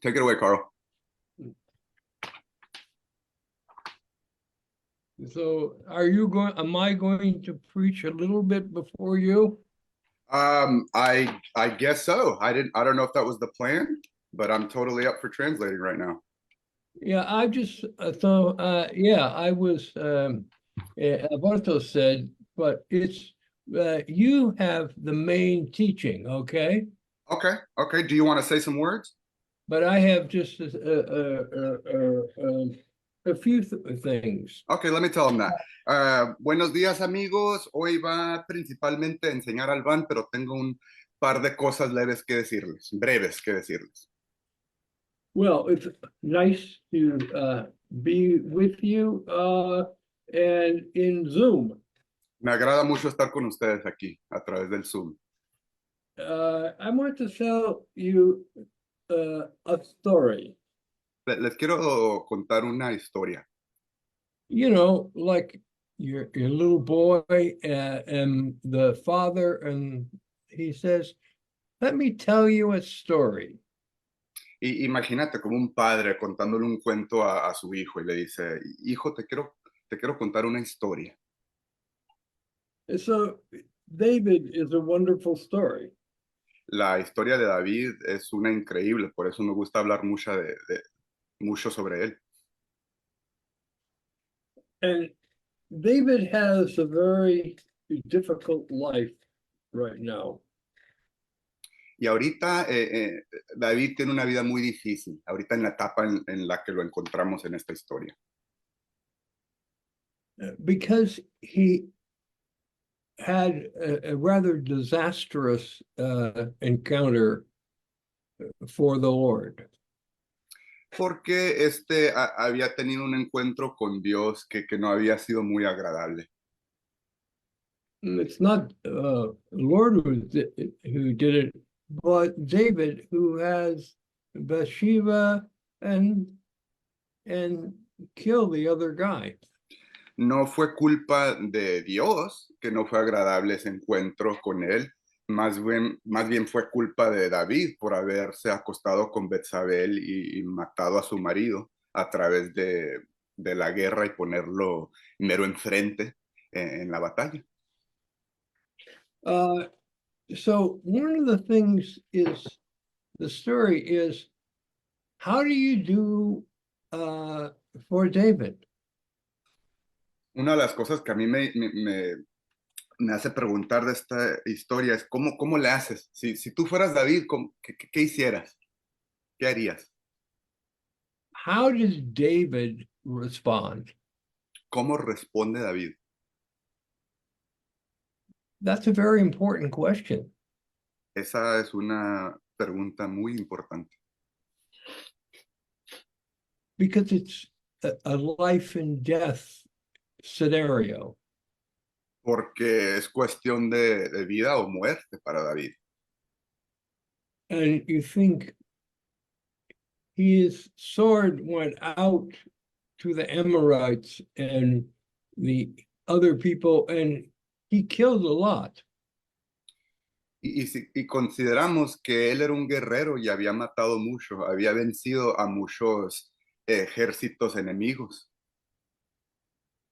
Take it away, Carl. So am I going to preach a little bit before you? I guess so. I don't know if that was the plan, but I'm totally up for translating right now. Yeah, I just thought, I was, Alberto said, but it's, you have the main teaching, okay? Okay. Do you want to say some words? But I have just a few things. Okay, let me tell him that. Buenos días, amigos. Hoy va principalmente a enseñar al van, pero tengo un par de cosas breves que decirles. Well, it's nice to be with you and in Zoom. Me agrada mucho estar con ustedes aquí a través del Zoom. I want to tell you a story. Les quiero contar una historia. You know, like your little boy and the father, and he says, "Let me tell you a story." Y imagínate como un padre contándole un cuento a su hijo y le dice, hijo, te quiero contar una historia. So David is a wonderful story. La historia de David es una increíble, por eso me gusta hablar mucho sobre él. And David has a very difficult life right now. Y ahorita David tiene una vida muy difícil, ahorita en la etapa en la que lo encontramos en esta historia. Because he had a rather disastrous encounter for the Lord. Porque había tenido un encuentro con Dios que no había sido muy agradable. It's not Lord who did it, but David, who has Bathsheba and kill the other guy. No fue culpa de Dios que no fue agradable ese encuentro con él, más bien fue culpa de David por haberse acostado con Betsabé y matado a su marido a través de la guerra y ponerlo mero enfrente en la batalla. So one of the things is, the story is, how do you do for David? Una de las cosas que a mí me hace preguntar de esta historia es ¿cómo le haces? Si tú fueras David, ¿qué hicieras? ¿Qué harías? How does David respond? ¿Cómo responde David? That's a very important question. Esa es una pregunta muy importante. Because it's a life and death scenario. Porque es cuestión de vida o muerte para David. And you think his sword went out to the Amorites and the other people, and he killed a lot. Y consideramos que él era un guerrero y había matado mucho, había vencido a muchos ejércitos enemigos.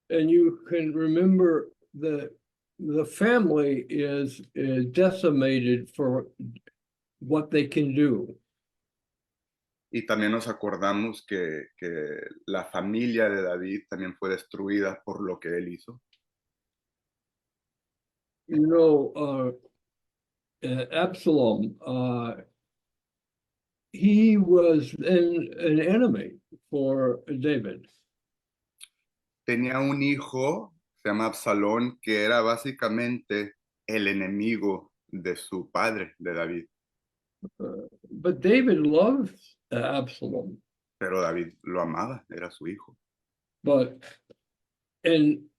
And you can remember the family is decimated for what they can do. Y también nos acordamos que la familia de David también fue destruida por lo que él hizo. You know, Absalom, he was an enemy for David. Tenía un hijo, se llama Absalón, que era básicamente el enemigo de su padre, de David. But David loved Absalom. Pero David lo amaba, era su hijo. And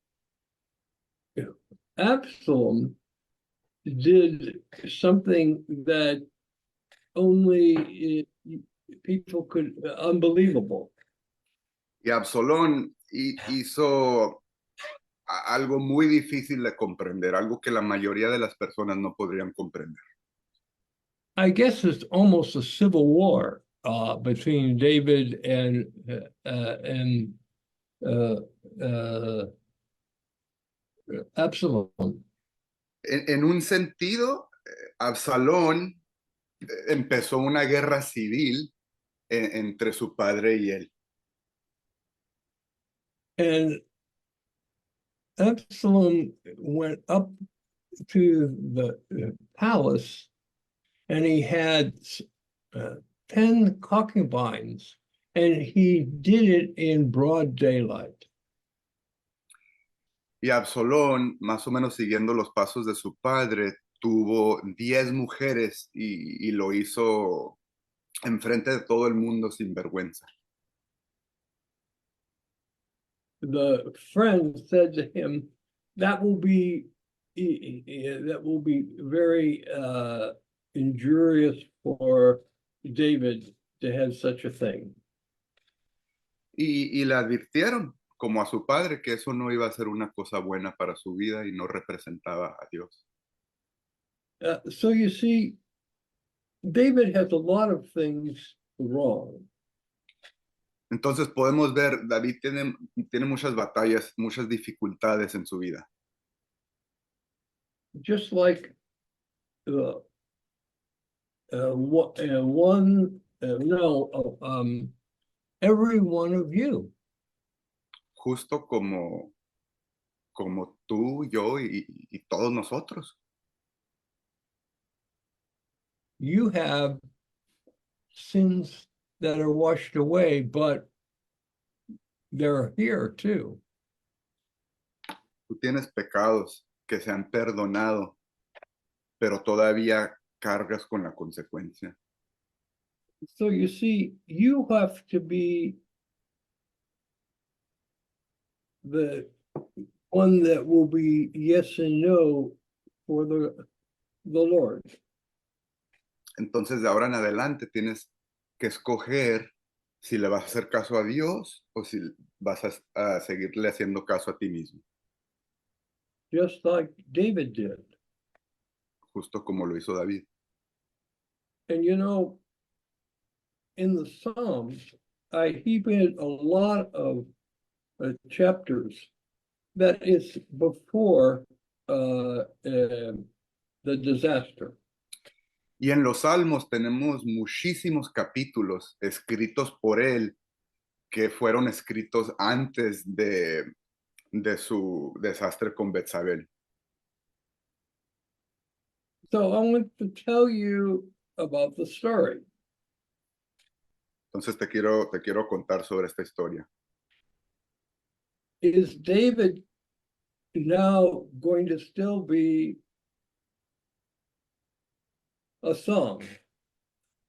Absalom did something that only people could, unbelievable. Y Absalón hizo algo muy difícil de comprender, algo que la mayoría de las personas no podrían comprender. I guess it's almost a civil war. between David and uh, uh, Absalom. En un sentido, Absalón empezó una guerra civil entre su padre y él. And Absalom went up to the palace and he had 10 concubines, and he did it in broad daylight. Y Absalón, más o menos siguiendo los pasos de su padre, tuvo 10 mujeres y lo hizo enfrente de todo el mundo sin vergüenza. The friend said to him, that will be very injurious for David to have such a thing. Y le advirtieron, como a su padre, que eso no iba a ser una cosa buena para su vida y no representaba a Dios. So you see, David has a lot of things wrong. Entonces podemos ver, David tiene muchas batallas, muchas dificultades en su vida. Just like one, no, every one of you. Justo como tú, yo y todos nosotros. You have sins that are washed away, but they're here too. Tú tienes pecados que se han perdonado, pero todavía cargas con la consecuencia. So you see, you have to be the one that will be yes and no for the Lord. Entonces, de ahora en adelante tienes que escoger si le vas a hacer caso a Dios o si vas a seguirle haciendo caso a ti mismo, Just like David did. justo como lo hizo David. And you know, in the Psalms, he made a lot of chapters that is before the disaster. Y en los Salmos tenemos muchísimos capítulos escritos por él que fueron escritos antes de su desastre con Betsabé. So I want to tell you about the story. Entonces te quiero contar sobre esta historia. Is David now going to still be a song?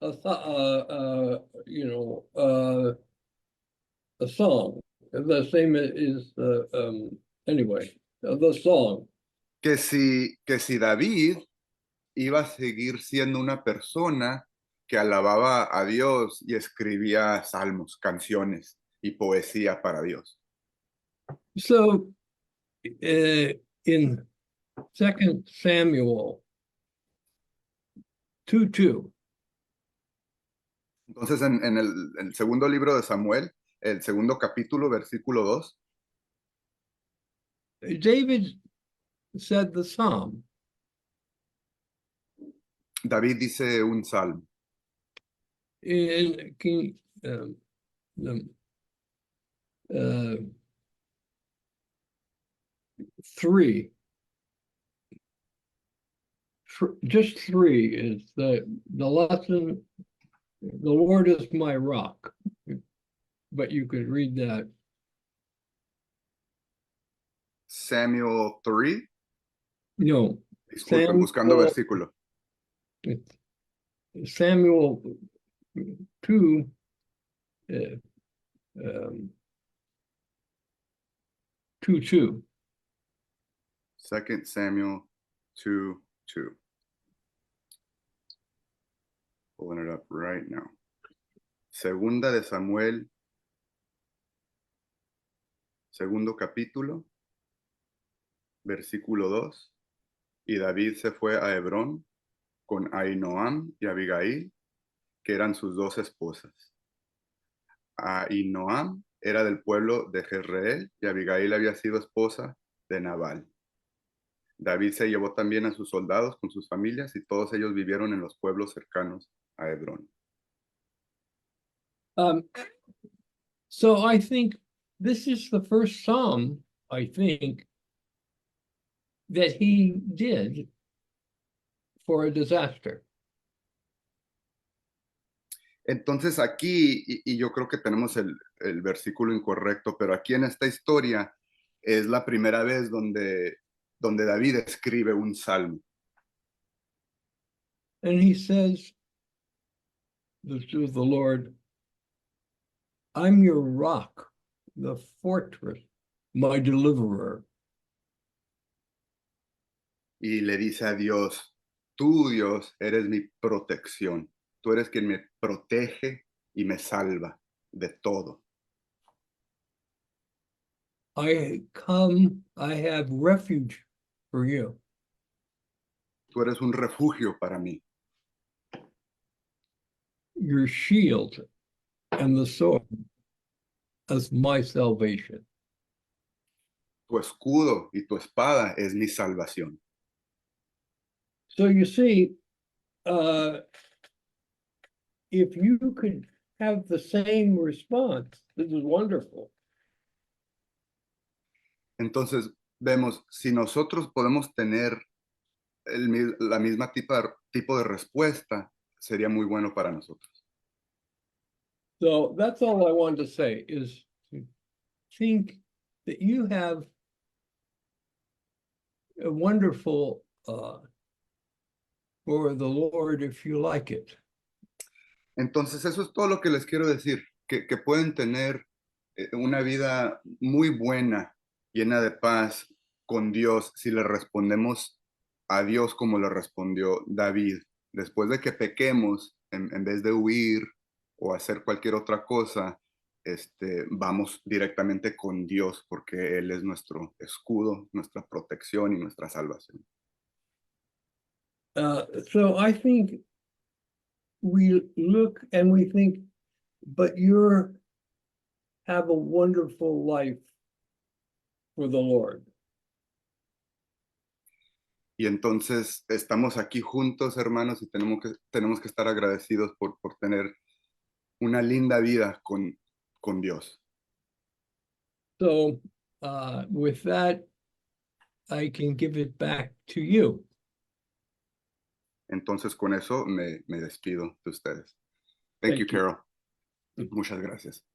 A song. The same is anyway, the song. Que si David iba a seguir siendo una persona que alababa a Dios y escribía salmos, canciones y poesía para Dios. So in 2 Samuel 2:2. Entonces en el segundo libro de Samuel, el segundo capítulo, versículo 2, David said the psalm. David dice un salmo. In King, 3. Just 3 is the lesson. The Lord is my rock. But you could read that. Samuel 3. No. Disculpen, buscando versículo. Samuel 2. 2:2. 2 Samuel 2:2. Pulling it up right now. Segunda de Samuel, segundo capítulo, versículo 2. Y David se fue a Hebrón con Ahinoam y Abigail, que eran sus dos esposas. Ahinoam era del pueblo de Jezreel y Abigail había sido esposa de Nabal. David se llevó también a sus soldados con sus familias y todos ellos vivieron en los pueblos cercanos a Hebrón. So I think this is the first psalm, I think, that he did for a disaster. Entonces aquí, y yo creo que tenemos el versículo incorrecto, pero aquí en esta historia es la primera vez donde David escribe un salmo. And he says to the Lord, I'm your rock, the fortress, my deliverer. Y le dice a Dios, tú Dios eres mi protección, tú eres quien me protege y me salva de todo. I have refuge for you. Tú eres un refugio para mí. Your shield and the sword as my salvation. Tu escudo y tu espada es mi salvación. So you see, if you could have the same response, this is wonderful. Entonces vemos, si nosotros podemos tener la misma tipo de respuesta, sería muy bueno para nosotros. So that's all I wanted to say is to think that you have a wonderful for the Lord if you like it. Entonces eso es todo lo que les quiero decir, que pueden tener una vida muy buena, llena de paz con Dios, si le respondemos a Dios como le respondió David. Después de que pequemos, en vez de huir o hacer cualquier otra cosa, vamos directamente con Dios, porque Él es nuestro escudo, nuestra protección y nuestra salvación. So I think we look and we think, but you have a wonderful life for the Lord. Y entonces estamos aquí juntos, hermanos, y tenemos que estar agradecidos por tener una linda vida con Dios. So with that, I can give it back to you. Entonces con eso me despido de ustedes. Thank you, Carol. Muchas gracias.